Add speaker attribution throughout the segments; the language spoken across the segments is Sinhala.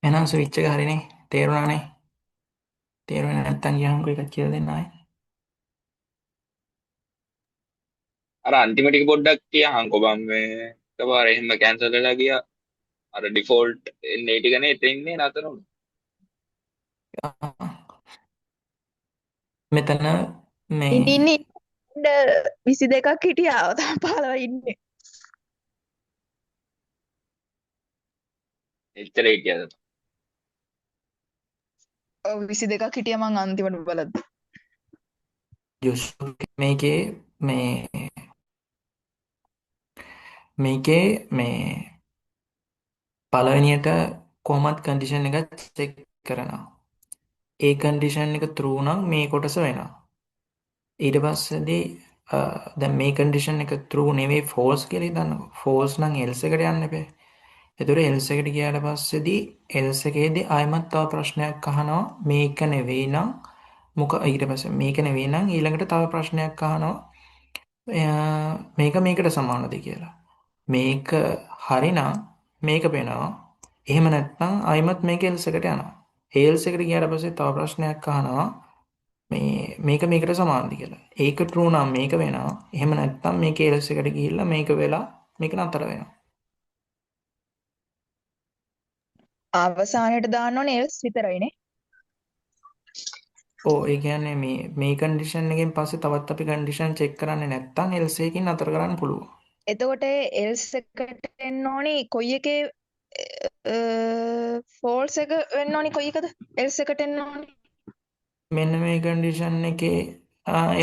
Speaker 1: එහෙනම් ස්විච් එක හරිනේ. තේරුණානේ. තේරුනේ නැත්තම් කියන්නකෝ එකක් කියලා දෙන්න ආයේ.
Speaker 2: අර අන්තිම ටික පොඩ්ඩක් කියහන්කෝ බං මේ එකපාරේ එහෙම කැන්සල් වෙලා ගියා. අර ඩිෆෝල්ට් එන්නේ ටිකනේ එතන ඉන්නේ නතර වුණා.
Speaker 1: මෙතන
Speaker 3: ඉන්න
Speaker 1: මේ
Speaker 3: ඉන්න ඉන්න 22ක් හිටියා. තාම 15 ඉන්නේ.
Speaker 2: එච්චර හිටියද?
Speaker 3: ඔව් 22ක් හිටියා මං අන්තිමට බලද්දි.
Speaker 1: යුෂුෆ් මේකේ පළවෙනියට කොහොමත් කන්ඩිෂන් එක චෙක් කරනවා. ඒ කන්ඩිෂන් එක true නම් මේ කොටස වෙනවා. ඊට පස්සේදී දැන් මේ කන්ඩිෂන් එක true නෙවෙයි false කියලා හිතන්නකෝ. false නම් else එකට යන්න එපා. එතකොට else එකට ගියාට පස්සේදී else එකේදී ආයෙමත් තව ප්‍රශ්නයක් අහනවා මේක නෙවෙයි නම් ඊට පස්සේ මේක නෙවෙයි නම් ඊළඟට තව ප්‍රශ්නයක් අහනවා මේක මේකට සමානද කියලා. මේක හරිනම් මේක වෙනවා. එහෙම නැත්නම් ආයෙමත් මේක else එකට යනවා. ඒ else එකට ගියාට පස්සේ තව ප්‍රශ්නයක් අහනවා මේක මේකට සමානද කියලා. ඒක true නම් මේක වෙනවා. එහෙම නැත්නම් මේක else එකට ගිහිල්ලා මේක වෙලා මේක නතර වෙනවා.
Speaker 3: අවසානයට දාන්න ඕනේ එල්ස් විතරයිනේ.
Speaker 1: ඒ කියන්නේ මේ කන්ඩිෂන් එකෙන් පස්සේ තවත් අපි කන්ඩිෂන් චෙක් කරන්නේ නැත්නම් else එකකින් නතර කරන්න පුළුවන්.
Speaker 3: එතකොට එල්ස් එකට එන්න ඕනි කොයි එකේ ෆෝල්ස් එක වෙන්න ඕනි කොයි එකද? එල්ස් එකට එන්න ඕනි.
Speaker 1: මෙන්න මේ කන්ඩිෂන් එකේ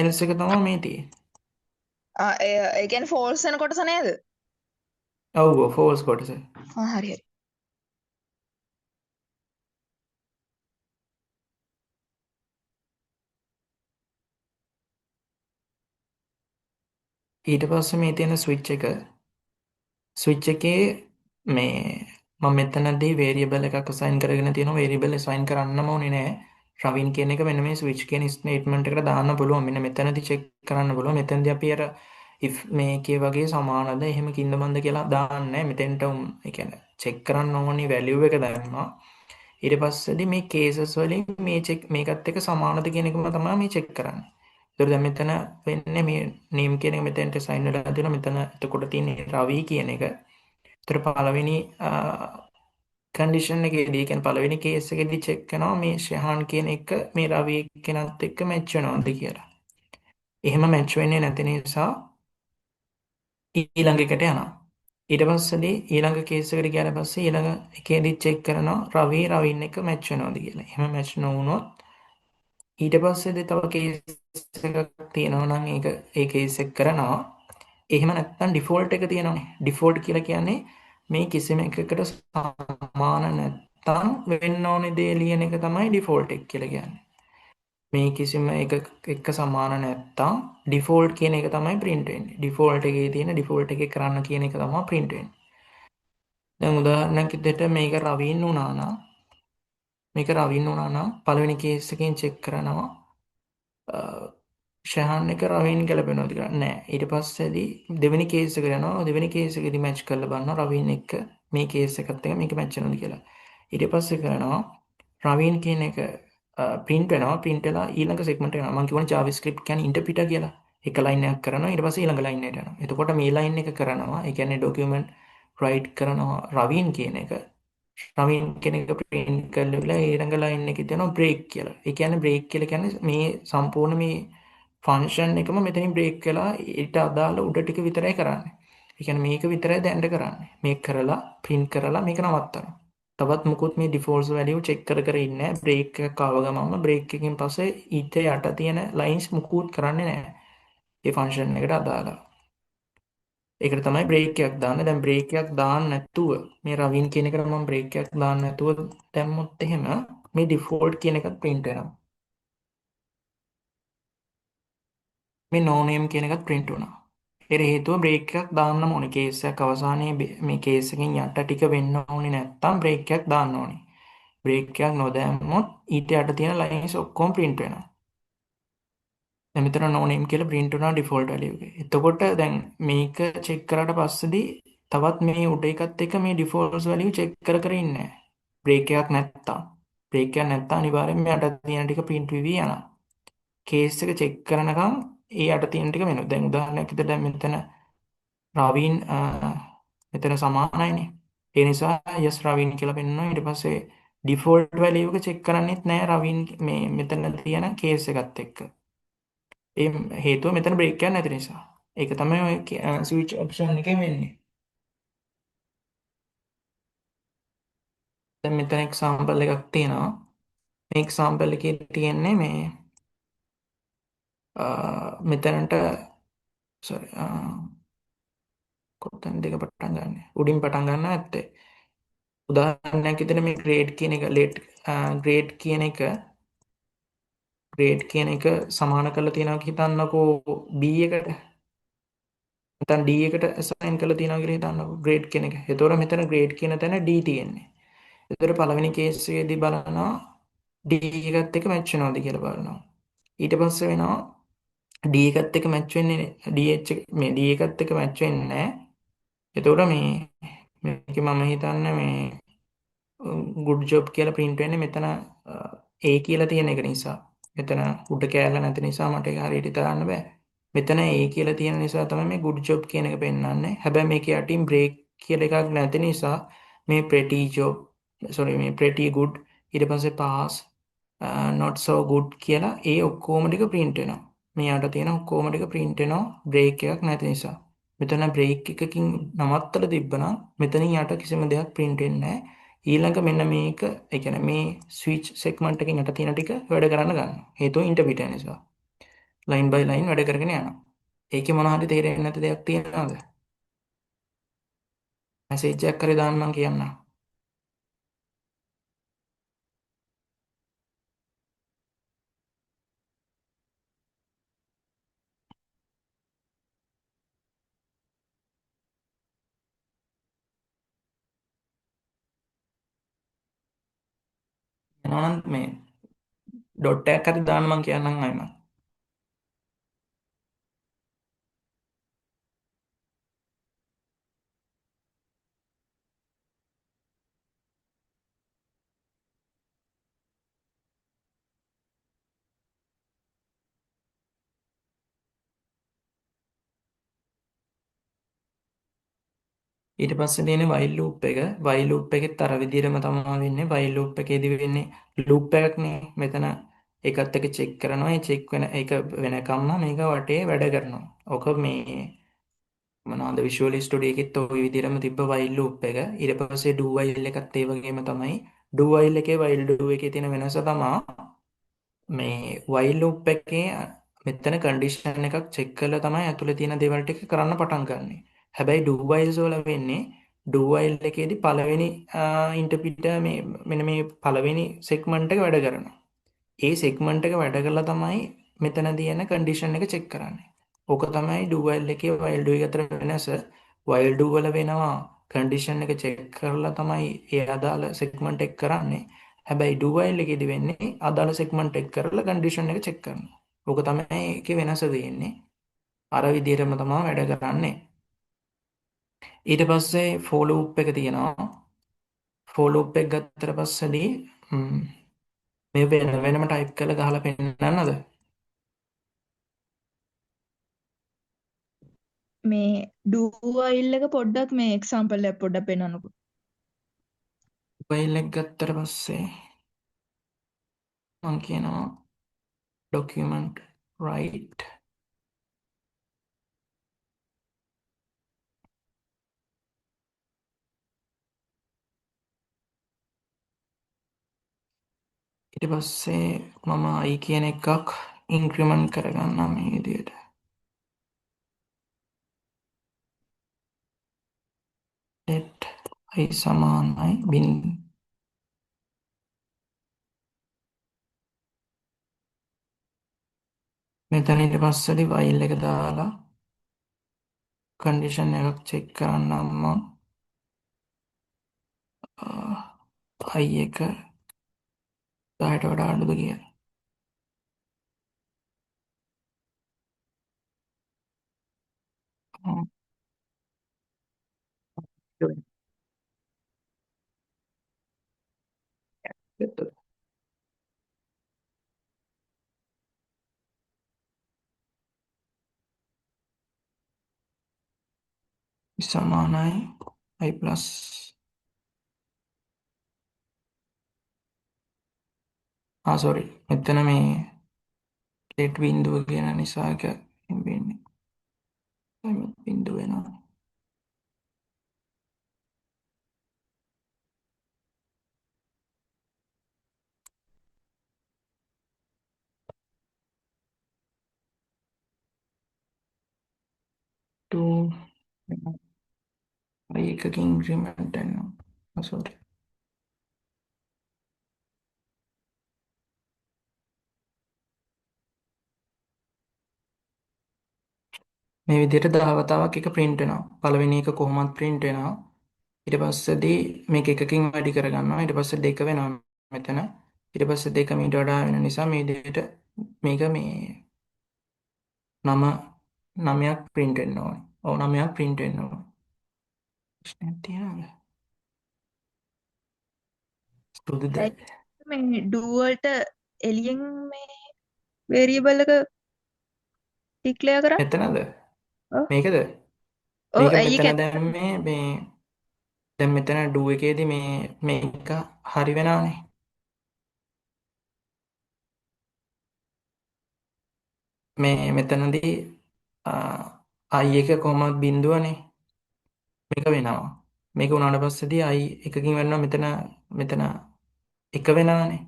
Speaker 1: else එක තමයි මේ තියෙන්නේ.
Speaker 3: ඒ කියන්නේ ෆෝල්ස් වෙන කොටස නේද?
Speaker 1: ඔව් false කොටස.
Speaker 3: හරි හරි.
Speaker 1: ඊට පස්සේ මේ තියෙන ස්විච් එකේ මේ මම මෙතනදී variable එකක් assign කරගෙන තියෙනවා. variable assign කරන්නම ඕනේ නෑ. රවින් කියන එක මෙන්න මේ switch කියන statement එකට දාන්න පුළුවන්. මෙන්න මෙතනදී check කරන්න පුළුවන්. මෙතනදී අපි අර if මේකේ වගේ සමානද එහෙම කින්දමන්ද කියලා දාන්නේ. මෙතෙන්ට ඒ කියන්නේ check කරන්න ඕනි value එක දානවා. ඊට පස්සේදී මේ cases වලින් මේ check මේකත් එක්ක සමානද කියන එකම තමයි මේ check කරන්නේ. ඒතර දැන් මෙතන වෙන්නේ මේ name කියන එක මෙතෙන්ට assign වෙලා තියෙනවා. මෙතන එතකොට තියෙන්නේ රවි කියන එක. ඒතර පළවෙනි කන්ඩිෂන් එකේදී කියන්නේ පළවෙනි කේස් එකේදී චෙක් කරනවා මේ ශහාන් කියන එක මේ රවි කෙනත් එක්ක මැච් වෙනවද කියලා. එහෙම මැච් වෙන්නේ නැති නිසා ඊළඟ එකට යනවා. ඊට පස්සේදී ඊළඟ කේස් එකට ගියාට පස්සේ ඊළඟ එකේදී චෙක් කරනවා රවින් එක මැච් වෙනවද කියලා. එහෙම මැච් නොවුනොත් ඊට පස්සේදී තව කේස් එකක් තියෙනවා නම් ඒ කේස් එක කරනවා. එහෙම නැත්නම් ඩිෆෝල්ට් එක තියෙනවානේ. ඩිෆෝල්ට් කියලා කියන්නේ මේ කිසිම එකකට සමාන නැත්නම් වෙන්න ඕනේ දේ ලියන එක තමයි ඩිෆෝල්ට් එක කියලා කියන්නේ. මේ කිසිම එකක එක්ක සමාන නැත්නම් ඩිෆෝල්ට් කියන එක තමයි print වෙන්නේ. ඩිෆෝල්ට් එකේ තියෙන ඩිෆෝල්ට් එකේ කරන්න කියන එක තමයි print වෙන්නේ. දැන් උදාහරණයක් විදිහට මේක රවින් වුණා නම් පළවෙනි කේස් එකෙන් චෙක් කරනවා ෂහන් එක රවින් ගැලපෙනවද කියලා නෑ. ඊට පස්සේදී දෙවෙනි කේස් එකට යනවා. දෙවෙනි කේස් එකේදී මැච් කරලා බලනවා රවින් එක්ක මේ කේස් එකත් එක්ක මේක මැච් වෙනවද කියලා. ඊට පස්සේ කරනවා රවින් කියන එක print වෙනවා. print වෙලා ඊළඟ segment එකට යනවා. මම කියවනේ JavaScript කියන්නේ interpreter කියලා. එක line එකක් කරනවා ඊට පස්සේ ඊළඟ line එකට යනවා. එතකොට මේ line එක කරනවා. ඒ කියන්නේ document write කරනවා රවින් කියන එක. රවින් කියන එක print කරලා ඊළඟ line එකේ තියෙනවා break කියලා. ඒ කියන්නේ break කියලා කියන්නේ මේ සම්පූර්ණ මේ ෆන්ක්ෂන් එකම මෙතනින් බ්‍රේක් වෙලා ඊට අදාළ උඩ ටික විතරයි කරන්නේ. ඒ කියන්නේ මේක විතරයි දැනට කරන්නේ. මේක කරලා print කරලා මේක නවත්තනවා. තවත් මුකුත් මේ default value check කර කර ඉන්නේ නැහැ. බ්‍රේක් එකක් ආව ගමන්ම බ්‍රේක් එකකින් පස්සේ ඊට යට තියෙන lines මුකුත් කරන්නේ නැහැ. ඒ ෆන්ක්ෂන් එකට අදාළව. ඒකට තමයි බ්‍රේක් එකක් දාන්නේ. දැන් බ්‍රේක් එකක් දාන්න නැතුව මේ රවින් කියන එකට මම බ්‍රේක් එකක් දාන්න නැතුව දැම්මොත් එහෙම මේ default කියන එකත් print වෙනවා. මේ no name කියන එකත් print වුණා. ඒකට හේතුව බ්‍රේක් එකක් දාන්නම ඕනේ. කේස් එකක් අවසානයේ මේ කේස් එකෙන් යට ටික වෙන්න ඕනේ නැත්තම් බ්‍රේක් එකක් දාන්න ඕනේ. බ්‍රේක් එකක් නොදැම්මොත් ඊට යට තියෙන ලයින්ස් ඔක්කොම print වෙනවා. දැන් මෙතන no name කියලා print වුණා default value එක. එතකොට දැන් මේක check කරාට පස්සේදී තවත් මේ උඩ එකත් එක්ක මේ default value check කර කර ඉන්නේ නැහැ. බ්‍රේක් එකක් නැත්තම් අනිවාර්යෙන්ම යට තියෙන ටික print වෙවි යනවා. කේස් එක චෙක් කරනකම් ඒ යට තියෙන ටික වෙනවා. දැන් උදාහරණයක් විදිහට දැන් මෙතන රවීන් මෙතන සමානයිනේ. ඒ නිසා yes රවීන් කියලා පෙන්නනවා. ඊට පස්සේ ඩිෆෝල්ට් වැලියු එක චෙක් කරන්නෙත් නෑ රවීන් මේ මෙතන තියෙන කේස් එකත් එක්ක. ඒ හේතුව මෙතන බ්‍රේක් එකක් නැති නිසා. ඒක තමයි ඔය ස්විච් ඔප්ෂන් එකේ වෙන්නේ. දැන් මෙතන එක්සාම්පල් එකක් තියෙනවා. මේ එක්සාම්පල් එකේ තියෙන්නේ මේ මෙතනට sorry කොතන දෙක පටන් ගන්න. උඩින් පටන් ගන්න ඇත්තේ. උදාහරණයක් විදිහට මේ grade කියන එක සමාන කරලා තියෙනවා හිතන්නකෝ B එකට. නැත්නම් D එකට assign කරලා තියෙනවා කියලා හිතන්නකෝ grade කියන එක. එතකොට මෙතන grade කියන තැන D තියෙන්නේ. එතකොට පළවෙනි කේස් එකේදී බලනවා D එකත් එක්ක මැච් වෙනවද කියලා බලනවා. ඊට පස්සේ වෙනවා D එකත් එක්ක මැච් වෙන්නේ මේ D එකත් එක්ක මැච් වෙන්නේ නැහැ. එතකොට මේකේ මම හිතන්නේ මේ good job කියලා print වෙන්නේ මෙතන A කියලා තියෙන එක නිසා. මෙතන උඩ කෑල්ල නැති නිසා මට ඒක හරියට හිතාගන්න බෑ. මෙතන A කියලා තියෙන නිසා තමයි මේ good job කියන එක පෙන්වන්නේ. හැබැයි මේක යටින් break කියලා එකක් නැති නිසා මේ මේ pretty good ඊට පස්සේ pass not so good කියලා ඒ ඔක්කොම ටික print වෙනවා. මේ යට තියෙන ඔක්කොම ටික print වෙනවා break එකක් නැති නිසා. මෙතන break එකකින් නවත්තලා තිබ්බනම් මෙතනින් යට කිසිම දෙයක් print වෙන්නේ නැහැ. ඊළඟ මෙන්න මේක ඒ කියන්නේ මේ ස්විච් සෙග්මන්ට් එකකින් යට තියෙන ටික වැඩ කරන්න ගන්නවා. හේතුව ඉන්ටර්ප්‍රිටර් නිසා. ලයින් බයි ලයින් වැඩ කරගෙන යනවා. ඒකේ මොනවා හරි තේරෙන්නේ නැති දෙයක් තියෙනවද? මැසේජ් එකක් කරේ දාන්න මම කියන්නම්. එනවනම් මේ ඩොට් එකක් හරි දාන්න මම කියන්නම් ආයෙම. ඊට පස්සේ තියෙන while loop එක. while loop එකෙත් අර විදිහටම තමයි වෙන්නේ. while loop එකේදී වෙන්නේ loop එකක්නේ. මෙතන එකත් එක චෙක් කරනවා. ඒ චෙක් වෙන එක වෙනකම්ම මේක වටේ වැඩ කරනවා. ඔක මේ මොනවාද Visual Studio එකෙත් ওই විදිහටම තිබ්බ while loop එක. ඊට පස්සේ do while එකත් ඒ වගේම තමයි. do while එකේ while do එකේ තියෙන වෙනස තමයි මේ while loop එකේ මෙතන කන්ඩිෂන් එකක් චෙක් කරලා තමයි ඇතුලේ තියෙන දේවල් ටික කරන්න පටන් ගන්නෙ. හැබැයි do whiles වල වෙන්නේ do while එකේදී පළවෙනි ඉන්ටර්ප්‍රිටර් මේ මෙන්න මේ පළවෙනි සෙග්මන්ට් එක වැඩ කරනවා. ඒ සෙග්මන්ට් එක වැඩ කරලා තමයි මෙතන තියෙන කන්ඩිෂන් එක චෙක් කරන්නේ. ඕක තමයි do while එකේ while do එක අතර වෙනස. while do වල වෙනවා කන්ඩිෂන් එක චෙක් කරලා තමයි ඒ අදාළ සෙග්මන්ට් එක කරන්නේ. හැබැයි do while එකේදී වෙන්නේ අදාළ සෙග්මන්ට් එක කරලා කන්ඩිෂන් එක චෙක් කරනවා. ඕක තමයි ඒකේ වෙනස තියෙන්නේ. අර විදිහටම තමයි වැඩ කරන්නේ. ඊට පස්සේ for loop එක තියෙනවා. for loop එක ගත්තට පස්සේදී මේ වෙනම ටයිප් කරලා ගහලා පෙන්නන්නද?
Speaker 3: මේ do while එක පොඩ්ඩක් මේ එක්සාම්පල් එක පොඩ්ඩක් පෙන්නන්නකෝ.
Speaker 1: ෆයිල් එක ගත්තට පස්සේ මම කියනවා document write ඊට පස්සේ මම i කියන එකක් ඉන්ක්‍රිමන්ට් කරගන්නවා මේ විදිහට. let i සමානයි මෙතන ඊට පස්සේදී file එක දාලා කන්ඩිෂන් එකක් චෙක් කරන්නම් මම i එක 10ට වඩා අඩුද කියලා. සමානයි i ප්ලස් සෝරි මෙතන මේ ලෙට් බින්දුව කියන නිසා එක වෙන්නේ බින්දුව වෙනවා 2 i එකකින් ඉන්ක්‍රිමන්ට් වෙනවා සෝරි මේ විදිහට 10 වතාවක් එක print වෙනවා. පළවෙනි එක කොහොමත් print වෙනවා. ඊට පස්සේදී මේක එකකින් වැඩි කරගන්නවා. ඊට පස්සේ දෙක වෙනවා මෙතන. ඊට පස්සේ දෙක මීට වඩා වෙන නිසා මේ දෙයට මේක මේ 9ක් print වෙන්න ඕනේ. ඔව් 9ක් print වෙන්න ඕනේ. ප්‍රශ්නයක් තියනවද? සුදුද?
Speaker 3: ඇයි මේ do වලට එළියෙන් මේ variable එක declare කරන්නේ?
Speaker 1: මෙතනද?
Speaker 3: ඔව්.
Speaker 1: මේකද?
Speaker 3: ඔව්
Speaker 1: මේක
Speaker 3: ඇයි
Speaker 1: මෙතන
Speaker 3: ඒක
Speaker 1: දැම්මේ මේ දැන් මෙතන do එකේදී මේක හරි වෙනවනේ. මේ මෙතනදී i එක කොහොමත් බිඳුවනේ. මේක වෙනවා. මේක උනාට පස්සේදී i එකකින් වෙනවා මෙතන එක වෙනවානේ.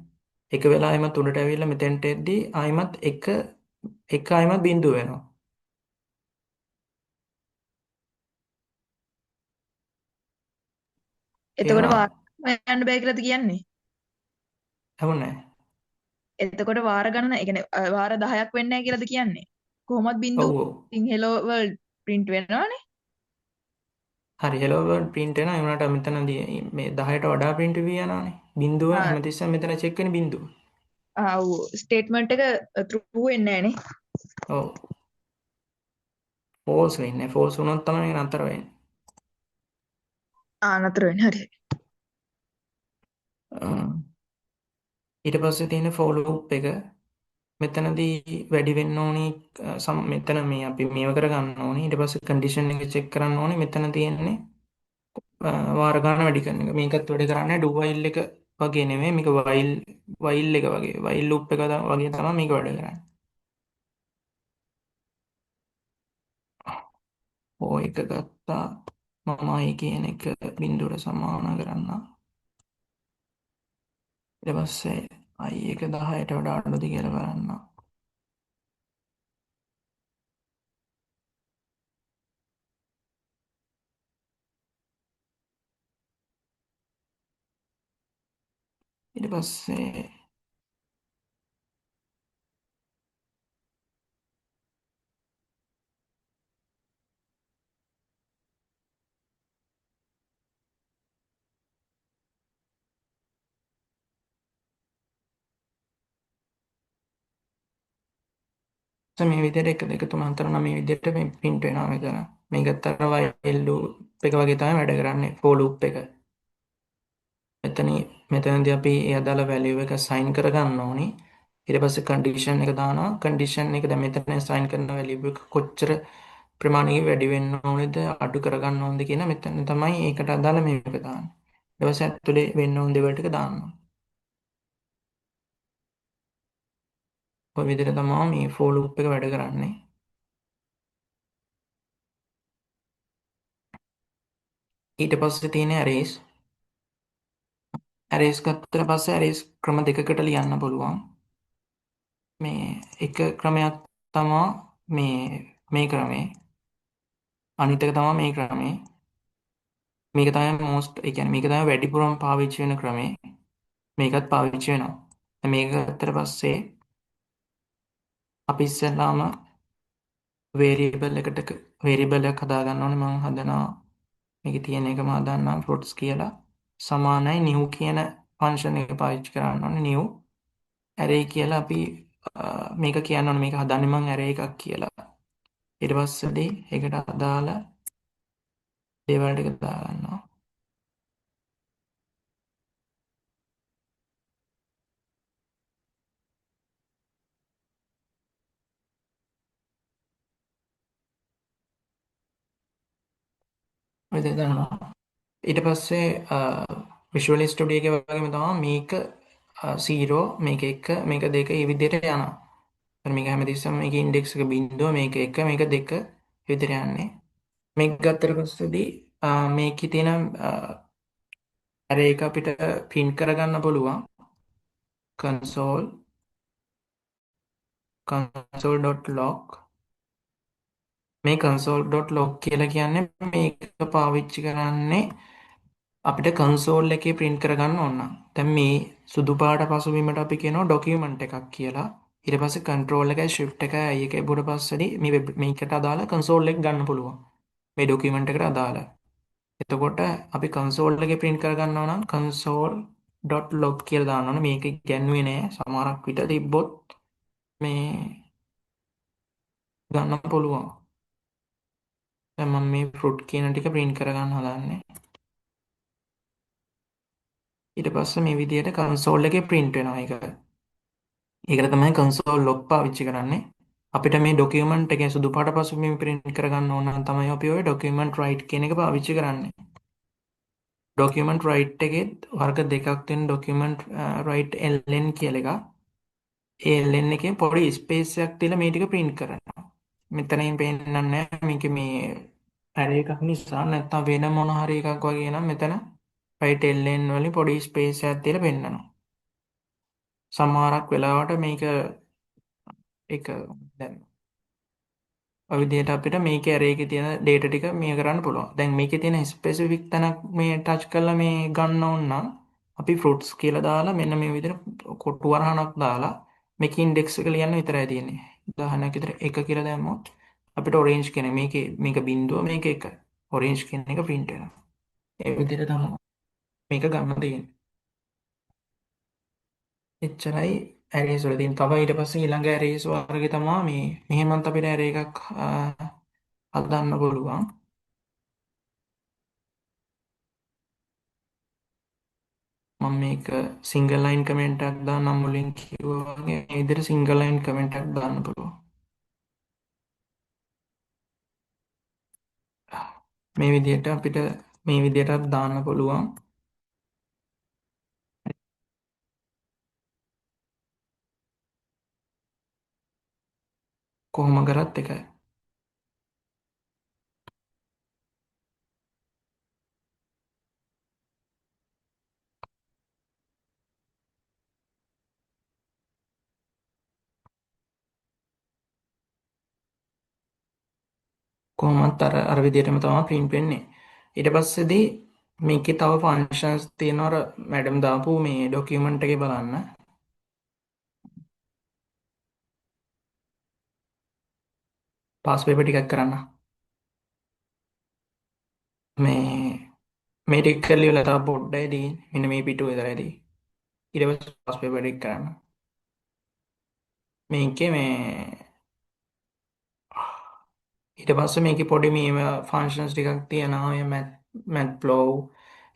Speaker 1: එක වෙලා ආයෙමත් උඩට ඇවිල්ලා මෙතෙන්ට එද්දී ආයෙමත් එක ආයෙමත් බිඳුව වෙනවා.
Speaker 3: එතකොට
Speaker 1: තේරුණාද?
Speaker 3: වාර යන්න බෑ කියලාද කියන්නේ?
Speaker 1: ඇහුන්නේ?
Speaker 3: එතකොට වාර ගණන ඒ කියන්නේ වාර 10ක් වෙන්නේ නැහැ කියලාද කියන්නේ? කොහොමත් බිංදු
Speaker 1: ඔව් ඔව්.
Speaker 3: ඉතින් hello world print වෙනවනේ.
Speaker 1: හරි hello world print වෙනවා. ඒ වුණාට මෙතනදී මේ 10ට වඩා print වෙවි යනවානේ. බිඳුව
Speaker 3: ආ
Speaker 1: හැමතිස්සෙම මෙතන චෙක් වෙන බිඳුව.
Speaker 3: ඔව් ස්ටේට්මන්ට් එක true වෙන්නේ නැහනේ.
Speaker 1: ඔව්. false වෙන්නේ. false වුණොත් තමයි මේක නතර වෙන්නේ.
Speaker 3: නතර වෙන්නේ හරි.
Speaker 1: ඊට පස්සේ තියෙන for loop එක මෙතනදී වැඩි වෙන්න ඕනි මෙතන මේ අපි මේව කරගන්න ඕනි ඊට පස්සේ කන්ඩිෂන් එක චෙක් කරන්න ඕනි මෙතන තියෙන්නේ වාර ගන්න වැඩි කරන එක මේකත් වැඩි කරන්නේ do while එක වගේ නෙමෙයි මේක while එක වගේ while loop එක වගේ තමයි මේක වැඩ කරන්නේ ඔය එක ගත්තා මම i කියන එක බිඳුවට සමාන කරන්න ඊට පස්සේ i එක 10ට වඩා අඩුද කියලා බලන්න ඊට පස්සේ මේ විදිහට 1 2 3 4 5 මේ විදිහට මේ print වෙනවා මෙතන. මේකත් අර while loop එක වගේ තමයි වැඩ කරන්නේ for loop එක. මෙතනදී අපි ඒ අදාළ value එක assign කරගන්න ඕනි. ඊට පස්සේ condition එක දානවා. condition එක දැන් මෙතන assign කරන value එක කොච්චර ප්‍රමාණයකින් වැඩි වෙන්න ඕනේද අඩු කරගන්න ඕනද කියන මෙතන තමයි ඒකට අදාළ මේක දාන්නේ. ඊට පස්සේ ඇතුලේ වෙන්න ඕන දේවල් ටික දානවා. ඔය විදිහට තමයි මේ for loop එක වැඩ කරන්නේ. ඊට පස්සේ තියෙන arrays ඇරේස් ගත්තට පස්සේ ඇරේස් ක්‍රම දෙකකට ලියන්න පුළුවන්. මේ එක ක්‍රමයක් තමා මේ ක්‍රමේ. අනිත් එක තමා මේ ක්‍රමේ. මේක තමයි most ඒ කියන්නේ මේක තමයි වැඩිපුරම පාවිච්චි වෙන ක්‍රමේ. මේකත් පාවිච්චි වෙනවා. දැන් මේක ගත්තට පස්සේ අපි ඉස්සෙල්ලාම වේරියබල් එකක් හදාගන්න ඕනේ. මම හදනවා මේකේ තියෙන එකම හදන්නම් fruits කියලා. සමානයි new කියන ෆන්ක්ෂන් එක පාවිච්චි කරන්න ඕනේ new ඇරේ කියලා අපි මේක කියන්න ඕනේ මේක හදන්නේ මං ඇරේ එකක් කියලා. ඊට පස්සේදී ඒකට අදාළ දේවල් ටික දාගන්නවා. ඔය දෙක දානවා. ඊට පස්සේ විෂුවල් ස්ටුඩියෝ එකේ වගේම තමයි මේක 0 මේක 1 මේක 2 මේ විදිහට යනවා. එතන මේක හැමතිස්සෙම මේක ඉන්ඩෙක්ස් එක 0 මේක 1 මේක 2 විදිහට යන්නේ. මේක ගත්තට පස්සේදී මේකේ තියෙන array එක අපිට print කරගන්න පුළුවන් console.log මේ console.log කියලා කියන්නේ මේක පාවිච්චි කරන්නේ අපිට කන්සෝල් එකේ print කරගන්න ඕන නම්. දැන් මේ සුදු පාට පසුබිමට අපි කියනවා document එකක් කියලා. ඊට පස්සේ control එකයි shift එකයි i එකයි බුඩ පස්සේදී මේකට අදාළ console එක ගන්න පුළුවන්. මේ document එකට අදාළ. එතකොට අපි console එකේ print කරගන්නවා නම් console.log කියලා දාන්න ඕනේ. මේක ඉගැන්වුවේ නෑ. සමහරක් විට තිබ්බොත් මේ ගන්න පුළුවන්. දැන් මම මේ fruit කියන ටික print කරගන්න හදන්නේ. ඊට පස්සේ මේ විදිහට console එකේ print වෙනවා ඒක. ඒකට තමයි console log පාවිච්චි කරන්නේ. අපිට මේ document එකේ සුදු පාට පසුබිම print කරගන්න ඕන නම් තමයි අපි ওই document write කියන එක පාවිච්චි කරන්නේ. document write එකේ වර්ග දෙකක් තියෙන document write ln කියලා එකක්. ඒ ln එකේ පොඩි ස්පේස් එකක් තියලා මේ ටික print කරනවා. මෙතනින් පේන්නන්නේ නැහැ මේක මේ array එකක් නිසා නැත්නම් වෙන මොන හරි එකක් වගේ නම් මෙතන write ln වලින් පොඩි ස්පේස් එකක් තියලා පෙන්නනවා. සමහරක් වෙලාවට මේක එක දැන් ඔය විදිහට අපිට මේකේ array එකේ තියෙන data ටික මේ කරන්න පුළුවන්. දැන් මේකේ තියෙන ස්පෙસિෆික් තැනක් මේ touch කරලා මේ ගන්න ඕන නම් අපි fruits කියලා දාලා මෙන්න මේ විදිහට කොටු වරහණක් දාලා මේක index එක ලියන්න විතරයි තියෙන්නේ. උදාහරණයක් විතර 1 කියලා දැම්මොත් අපිට orange කියන මේක බිඳුව මේක 1. orange කියන එක print වෙනවා. ඒ විදිහට තමයි මේක ගන්න තියෙන්නේ. එච්චරයි arrays වල තියෙන. තව ඊට පස්සේ ඊළඟ arrays වර්ගය තමයි මේ මෙහෙමත් අපිට array එකක් හදන්න පුළුවන්. මම මේක සිංගල් ලයින් කමෙන්ට් එකක් දාන්නම් මුලින් කිව්වා වගේ මේ විදිහට සිංගල් ලයින් කමෙන්ට් එකක් දාන්න පුළුවන්. මේ විදිහට අපිට මේ විදිහටත් දාන්න පුළුවන්. කොහොම කරත් එකයි. කොහොමත් අර විදිහටම තමයි print වෙන්නේ. ඊට පස්සේදී මේකේ තව functions තියෙනවා අර මැඩම් දාපු මේ document එකේ බලන්න. pass paper ටිකක් කරන්න. මේ ටික කරලා ඉවරලා තව පොඩ්ඩයි තියෙන්නේ. මෙන්න මේ පිටුව විතරයි තියෙන්නේ. ඊට පස්සේ pass paper ටික කරන්න. මේකේ මේ ඊට පස්සේ මේකේ පොඩි මේ ෆන්ක්ෂන්ස් ටිකක් තියෙනවා මේ matplow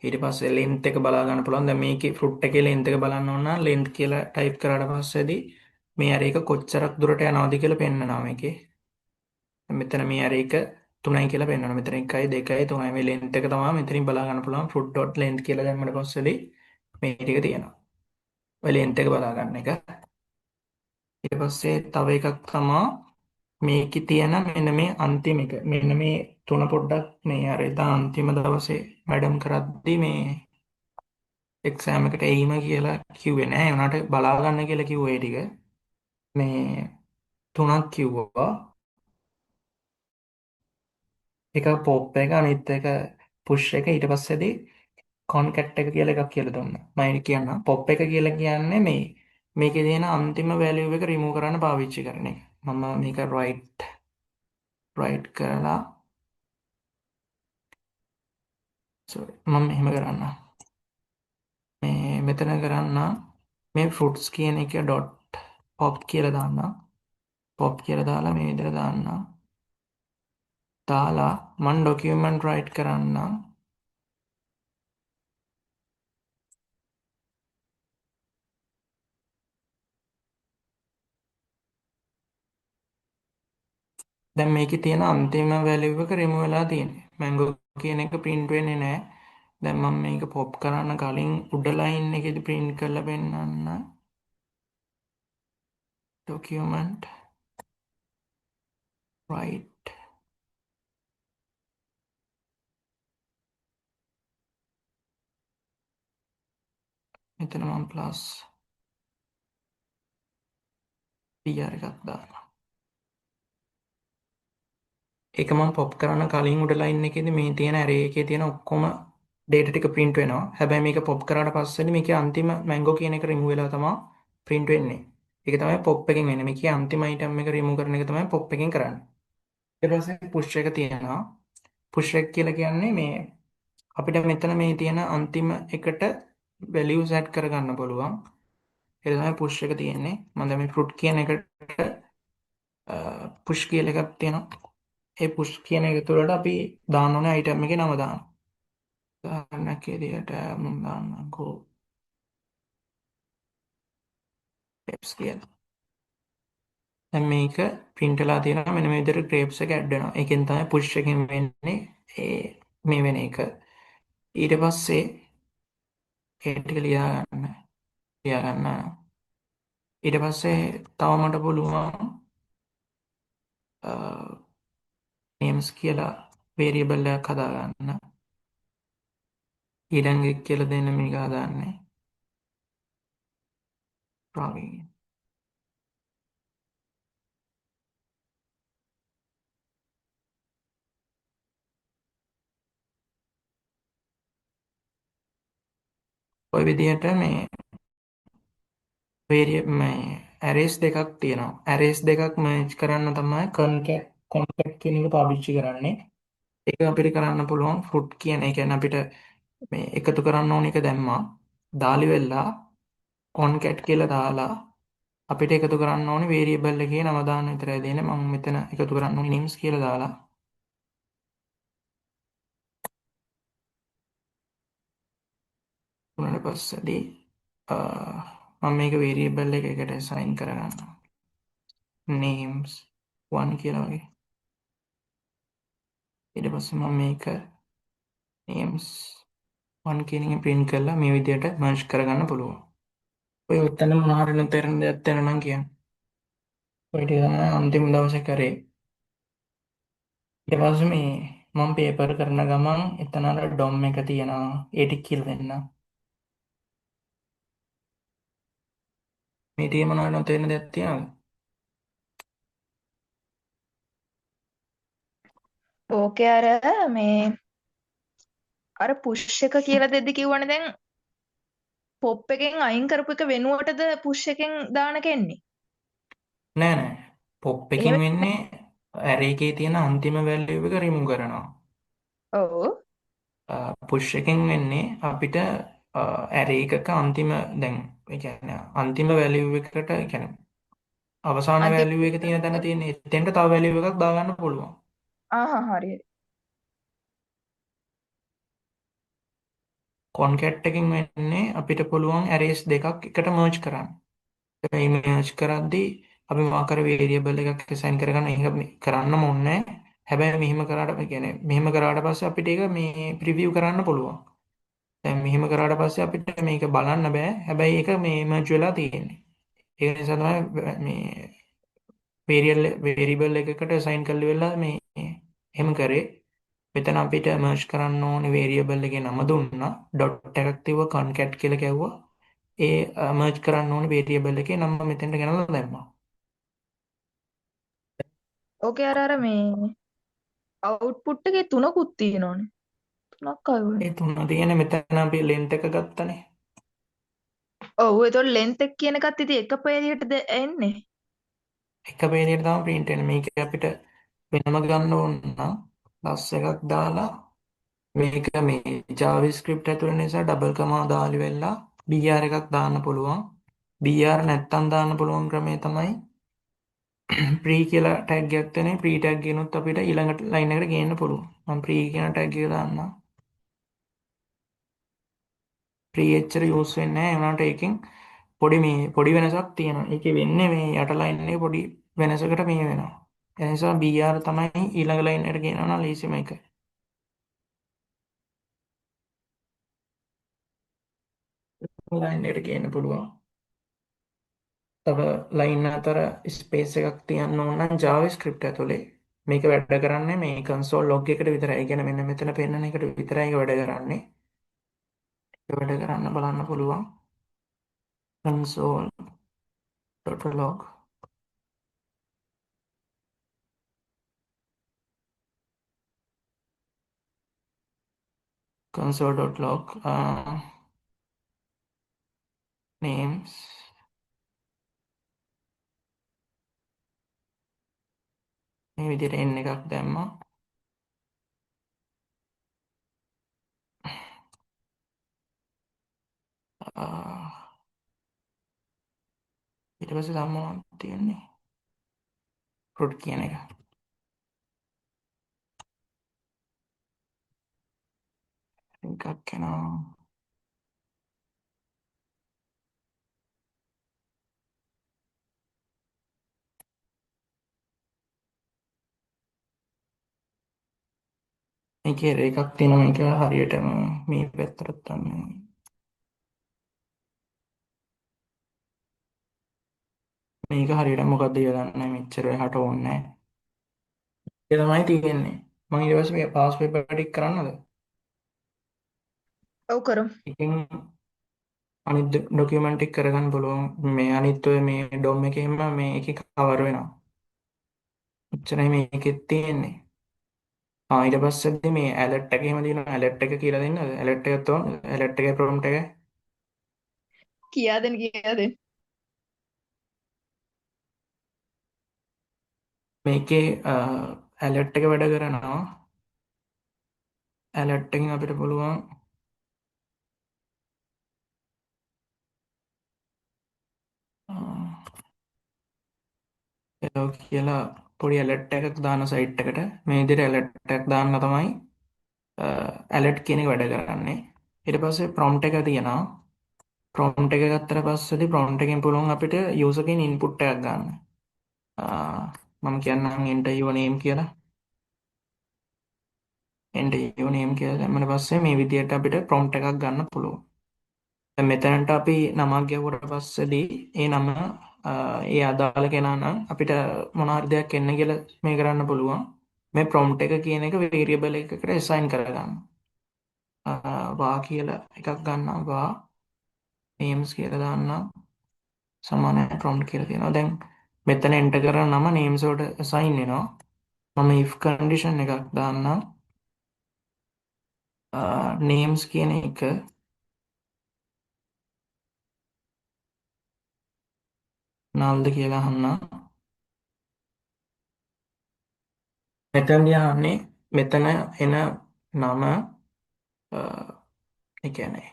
Speaker 1: ඊට පස්සේ length එක බලා ගන්න පුළුවන්. දැන් මේකේ fruit එකේ length එක බලන්න ඕන නම් length කියලා ටයිප් කරාට පස්සේදී මේ array එක කොච්චරක් දුරට යනවද කියලා පෙන්නනවා මේකේ. මෙතන මේ array එක 3යි කියලා පෙන්නනවා. මෙතන 1යි 2යි 3යි මේ length එක තමයි මෙතනින් බලා ගන්න පුළුවන්. fruit.length කියලා දැම්මම පස්සේදී මේ ටික තියෙනවා. ඔය length එක බලා ගන්න එක. ඊට පස්සේ තව එකක් තමයි මේකේ තියෙන මෙන්න මේ අන්තිම එක. මෙන්න මේ තුන පොඩ්ඩක් මේ අර එදා අන්තිම දවසේ වැඩම කරද්දී මේ එක්සෑම් එකට එයිම කියලා කිව්වේ නෑ. උනාට බලා ගන්න කියලා කිව්වේ ඒ ටික. මේ තුනක් කිව්වා. එක පොප් එක අනිත් එක පුෂ් එක ඊට පස්සේදී කොන්කැට් එක කියලා එකක් කියලා දුන්නා. මම කියන්න පොප් එක කියලා කියන්නේ මේකේ තියෙන අන්තිම වැලියු එක රිමූව් කරන්න පාවිච්චි කරන එක. මම මේක රයිට් කරලා sorry මම එහෙම කරන්න. මේ මෙතන කරන්න මේ fruits කියන එක dot pop කියලා දාන්න. pop කියලා දාලා මේ විදිහට දාන්න. දාලා මම document write කරන්න. දැන් මේකේ තියෙන අන්තිම වැලියු එක රිමූව් වෙලා තියෙන්නේ. mango කියන එක print වෙන්නේ නැහැ. දැන් මම මේක pop කරන්න කලින් උඩ line එකේදී print කරලා පෙන්නන්න. document right. මෙතන මම plus PR එකක් දානවා. ඒක මම pop කරන්න කලින් උඩ line එකේදී මේ තියෙන array එකේ තියෙන ඔක්කොම data ටික print වෙනවා. හැබැයි මේක pop කරාට පස්සේ මේකේ අන්තිම mango කියන එක remove වෙලා තමයි print වෙන්නේ. ඒක තමයි pop එකෙන් වෙන්නේ. මේකේ අන්තිම item එක remove කරන එක තමයි pop එකෙන් කරන්නේ. ඊට පස්සේ push එක තියෙනවා. push එක කියලා කියන්නේ මේ අපිට මෙතන මේ තියෙන අන්තිම එකට values add කරගන්න පුළුවන්. ඒක තමයි push එක තියෙන්නේ. මම දැන් මේ fruit කියන එකට push කියලා එකක් තියෙනවා. ඒ push කියන එක තුළට අපි දාන්න ඕනේ item එකේ නම දාන්න. උදාහරණයක් විදිහට මම දාන්නකෝ grapes කියලා. දැන් මේක print වෙලා තියෙනවා මෙන්න මේ විදිහට grapes එක add වෙනවා. ඒකෙන් තමයි push එකෙන් වෙන්නේ මේ වෙන එක. ඊට පස්සේ ඒ ටික ලියා ගන්න. ඊට පස්සේ තව මට පුළුවන් names කියලා variable එකක් හදාගන්න. ඊළඟ එක කියලා දෙන්න මේක හදාන්නේ. Praveen. ඔය විදිහට මේ මේ arrays දෙකක් තියෙනවා. arrays දෙකක් merge කරන්න තමයි concat කියන එක පාවිච්චි කරන්නේ. ඒක අපිට කරන්න පුළුවන් fruit කියන ඒ කියන්නේ අපිට මේ එකතු කරන්න ඕන එක දැම්මා. දාලි වෙලා concat කියලා දාලා අපිට එකතු කරන්න ඕනේ variable එකේ නම දාන්න විතරයි දෙන්නේ. මම මෙතන එකතු කරන්න ඕනේ names කියලා දාලා උනාට පස්සේදී මම මේක variable එකකට assign කරගන්නවා. names 1 කියලා වගේ. ඊට පස්සේ මම මේක names 1 කියන එක print කරලා මේ විදිහට merge කරගන්න පුළුවන්. ඔය උත්තර මොනවාරි තේරෙන දෙයක් තියෙනවා නම් කියන්න. ඔය ටික තමයි අන්තිම දවසේ කරේ. ඊට පස්සේ මේ මම පේපර් කරන ගමන් එතන අර DOM එක තියෙනවා. ඒ ටික කියලා දෙන්න. මේ ටික මොනවාරි තේරෙන දෙයක් තියෙනවද?
Speaker 3: ඕකේ අර මේ අර push එක කියලා දෙද්දි කිව්වනේ දැන් pop එකෙන් අයින් කරපු එක වෙනුවටද push එකෙන් දාන කෙන්නේ.
Speaker 1: නෑ නෑ. pop එකෙන්
Speaker 3: එහෙම
Speaker 1: වෙන්නේ array එකේ තියෙන අන්තිම value එක remove කරනවා.
Speaker 3: ඔව්.
Speaker 1: push එකෙන් වෙන්නේ අපිට array එකක අන්තිම දැන් ඒ කියන්නේ අන්තිම value එකට ඒ කියන්නේ අවසාන
Speaker 3: අන්තිම
Speaker 1: value එක තියෙන තැන තියෙන එතෙන්ට තව value එකක් දාගන්න පුළුවන්.
Speaker 3: හරි.
Speaker 1: concat එකකින් වෙන්නේ අපිට පුළුවන් arrays දෙකක් එකට merge කරන්න. ඒ merge කරද්දී අපි මොකක් කර variable එකක් assign කරගන්න ඒක කරන්නම ඕනේ. හැබැයි මෙහෙම කරාට කියන්නේ මෙහෙම කරාට පස්සේ අපිට ඒක මේ preview කරන්න පුළුවන්. දැන් මෙහෙම කරාට පස්සේ අපිට මේක බලන්න බෑ. හැබැයි ඒක මේ merge වෙලා තියෙන්නේ. ඒ නිසා තමයි මේ variable එකකට assign කරලා වෙලා මේ එහෙම කරේ. මෙතන අපිට merge කරන්න ඕනේ variable එකේ නම දුන්නා. dot එකක් තියුවා concat කියලා කිව්වා. ඒ merge කරන්න ඕනේ variable එකේ නම මෙතෙන්ට ගෙනල්ලා දැම්මා.
Speaker 3: ඕකේ අර මේ output එකේ තුනකුත් තියෙනවනේ. තුනක් ආවනේ.
Speaker 1: ඒ තුන තියෙන මෙතන අපි length එක ගත්තනේ.
Speaker 3: ඔව් ඒතකොට length එක කියන එකත් ඉතින් එක පේලියටද එන්නේ.
Speaker 1: එක පේලියට තමයි print වෙන්නේ. මේක අපිට වෙනම ගන්න ඕන නම් plus එකක් දාලා මේක මේ JavaScript ඇතුළේ නිසා double comma දාලි වෙලා br එකක් දාන්න පුළුවන්. br නැත්තම් දාන්න පුළුවන් ක්‍රමය තමයි pre කියලා tag එකක් තියෙනවා. pre tag කියනොත් අපිට ඊළඟ line එකට ගේන්න පුළුවන්. මම pre කියන tag එක දාන්නම්. pre එච්චර use වෙන්නේ නැහැ. ඒ වුණාට ඒකෙන් පොඩි වෙනසක් තියෙනවා. ඒකේ වෙන්නේ මේ යට line එකේ පොඩි වෙනසකට මේ වෙනවා. ඒ නිසා br තමයි ඊළඟ line එකට ගේනවා නම් ලීසිම එක. ලයින් එකට ගේන්න පුළුවන්. තව ලයින් අතර ස්පේස් එකක් තියන්න ඕන නම් JavaScript ඇතුලේ මේක වැඩ කරන්නේ මේ console log එකට විතරයි. ඒ කියන්නේ මෙන්න මෙතන පෙන්නන එකට විතරයි ඒක වැඩ කරන්නේ. ඒක වැඩ කරන්න බලන්න පුළුවන්. console.log console.log names මේ විදිහට n එකක් දැම්මා. ඊට පස්සේ සම්මෝහන් තියෙන්නේ root කියන එක. එකක් එනවා. මේකේ එකක් තියෙනවා මේක හරියටම මේ පැත්තට තමයි. මේක හරියට මොකක්ද කියලා දන්නේ නැහැ. මෙච්චර එහාට ඕනේ නැහැ. ඒක තමයි තියෙන්නේ. මම ඊට පස්සේ මේ පාස් පේපර් ටික කරන්නද?
Speaker 3: ඔව් කරමු.
Speaker 1: ඉතින් අනිත් ડોකියුමන්ට් එක කරගන්න පුළුවන්. මේ අනිත් ඔය මේ ඩොම් එකේම මේකේ කවර් වෙනවා. එච්චරයි මේකෙත් තියෙන්නේ. ඊට පස්සේදී මේ ඇලර්ට් එක එහෙම දිනන ඇලර්ට් එක කියලා දෙන්නද? ඇලර්ට් එකත් ඕන. ඇලර්ට් එකේ ප්‍රොම්ප්ට් එක
Speaker 3: කියා දෙන්න.
Speaker 1: මේකේ ඇලර්ට් එක වැඩ කරනවා. ඇලර්ට් එකෙන් අපිට පුළුවන් hello කියලා පොඩි ඇලර්ට් එකක් දාන සයිට් එකට මේ විදිහට ඇලර්ට් එකක් දාන්න තමයි ඇලර්ට් කියන එක වැඩ කරන්නේ. ඊට පස්සේ ප්‍රොම්ප්ට් එක තියෙනවා. ප්‍රොම්ප්ට් එක ගත්තට පස්සේදී ප්‍රොම්ප්ට් එකෙන් පුළුවන් අපිට යූසර් කෙන් ඉන්පුට් එකක් ගන්න. මම කියන්නම් enter your name කියලා. enter your name කියලා දැම්මම පස්සේ මේ විදිහට අපිට ප්‍රොම්ප්ට් එකක් ගන්න පුළුවන්. දැන් මෙතනට අපි නමක් ගැහුවට පස්සේදී ඒ නම ඒ අදාළ කෙනා නම් අපිට මොන හරි දෙයක් එන්න කියලා මේ කරන්න පුළුවන්. මේ prompt එක කියන එක variable එකකට assign කරගන්න. වා කියලා එකක් ගන්නවා වා names කියලා දාන්නම් සමානයි prompt කියලා තියෙනවා. දැන් මෙතන enter කරන නම names වලට assign වෙනවා. මම if condition එකක් දාන්නම් names කියන එක null ද කියලා අහන්නම්. මෙතනදී අහන්නේ මෙතන එන නම ඒ කියන්නේ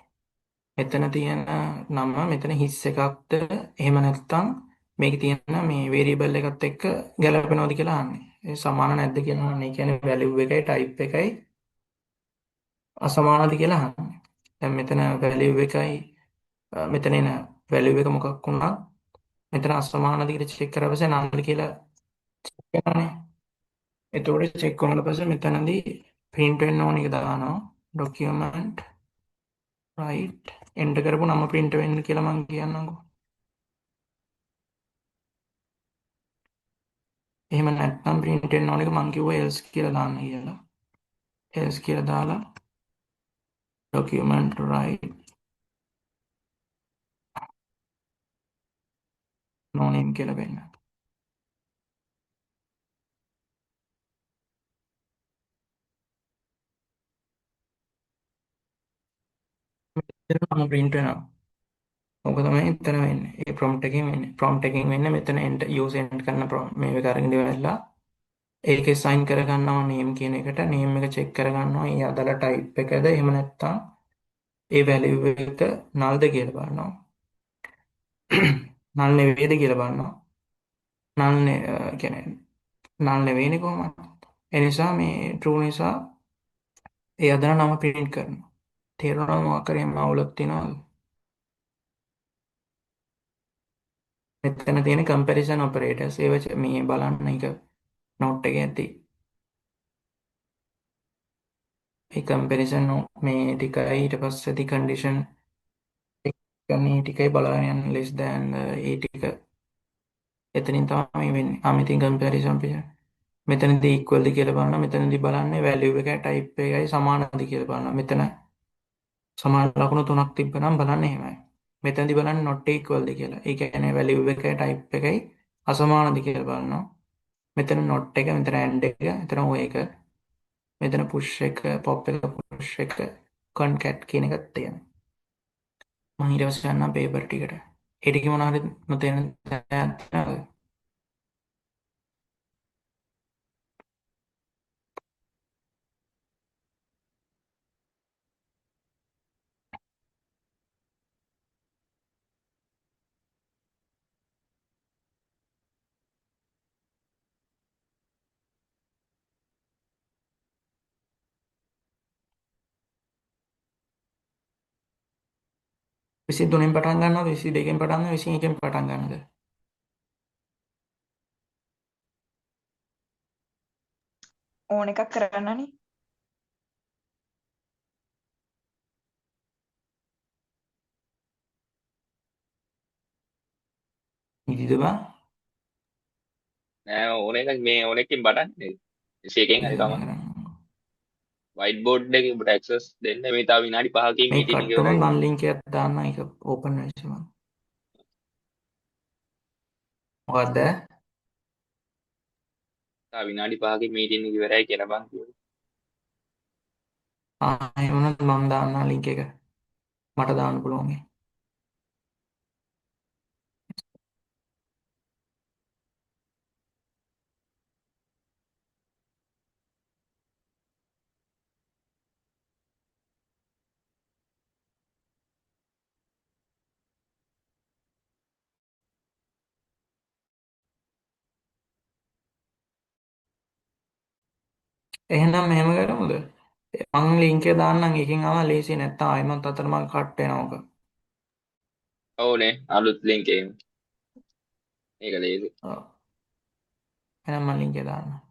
Speaker 1: මෙතන තියෙන නම මෙතන හිස් එකක්ද එහෙම නැත්නම් මේකේ තියෙන මේ variable එකත් එක්ක ගැලපෙනවද කියලා අහන්නේ. ඒ සමාන නැද්ද කියලා අහන්නේ. ඒ කියන්නේ value එකයි type එකයි අසමානද කියලා අහන්නේ. දැන් මෙතන value එකයි මෙතන එන value එක මොකක් වුණා මෙතන අසමානද කියලා check කරලා පස්සේ null කියලා check කරනවානේ. එතකොට check වුණාට පස්සේ මෙතනදී print වෙන්න ඕන එක දානවා document right enter කරපු නම print වෙන්න කියලා මම කියන්නම්කෝ. එහෙම නැත්නම් print වෙන්න ඕන එක මම කිව්වා else කියලා දාන්න කියලා. else කියලා දාලා document right no name කියලා වෙන්න. එතන මම print වෙනවා. ඔක තමයි එතන වෙන්නේ. ඒ prompt එකෙන් වෙන්නේ. prompt එකෙන් වෙන්නේ මෙතන enter use enter කරන මේක අරගෙන ඉවරලා ඒක assign කරගන්නවා name කියන එකට name එක check කරගන්නවා. ඒ අදාළ type එකද එහෙම නැත්නම් ඒ value එක null ද කියලා බලනවා. null නෙවෙයිද කියලා බලනවා. null කියන්නේ null නෙවෙයිනේ කොහොමද? ඒ නිසා මේ true නිසා ඒ අදාළ නම print කරනවා. තේරුණා මොකක් කරේ අවුලක් තියෙනවද? මෙතන තියෙන comparison operators ඒව මේ බලන්න එක note එකේ ඇති. ඒ comparison මේ ටිකයි ඊට පස්සේදී condition කියන්නේ ඒ ටිකයි බලාගෙන යන්න less than ඒ ටික එතනින් තමයි වෙන්නේ. මෙතන comparison පේන. මෙතනදී equal ද කියලා බලනවා. මෙතනදී බලන්නේ value එකයි type එකයි සමානද කියලා බලනවා. මෙතන සමාන ලකුණු තුනක් තිබ්බනම් බලන්නේ එහෙමයි. මෙතනදී බලන්නේ not equal ද කියලා. ඒ කියන්නේ value එකයි type එකයි අසමානද කියලා බලනවා. මෙතන not එක, මෙතන and එක, මෙතන o එක, මෙතන push එක, pop එක, push එක, concat කියන එකත් තියෙනවා. මම ඊට පස්සේ යන්නම් paper ටිකට. ඒ ටිකේ මොනවා හරි නොතේරෙන තැනක් තියෙනවද? විසි තුනෙන් පටන් ගන්නවද? 22කින් පටන් ගන්නවද? 21කින් පටන් ගන්නවද?
Speaker 3: ඕන එකක් කරන්නනේ.
Speaker 1: ඉතිද බං?
Speaker 2: නෑ ඕන එක මේ ඕන එකකින් බටන්නේ 21කින් හරි කමක් වයිට් බෝඩ් එකේ ඔබට ඇක්සස් දෙන්න මේ තව විනාඩි 5කින්
Speaker 1: මේ
Speaker 2: මීටින් එක
Speaker 1: කට්
Speaker 2: ඉවරයි
Speaker 1: වුණොත් මම ලින්ක් එකක් දාන්න ඒක ඕපන් වෙච්ච මම. මොකද්ද?
Speaker 2: තව විනාඩි 5කින් මීටින් එක ඉවරයි කියලා බං කිව්වා.
Speaker 1: එහෙම වුණොත් මම දාන්න ලින්ක් එක. මට දාන්න පුළුවන්. එහෙනම් මෙහෙම කරමුද? මං ලින්ක් එක දාන්නම් එකෙන් ආවා ලේසි නැත්තම් ආයෙමත් අතරමං කට් වෙනවා ඔක.
Speaker 2: ඕනේ අලුත් ලින්ක් එක මේක ලේසි
Speaker 1: ඔව්. එහෙනම් මං ලින්ක් එක දාන්නම්.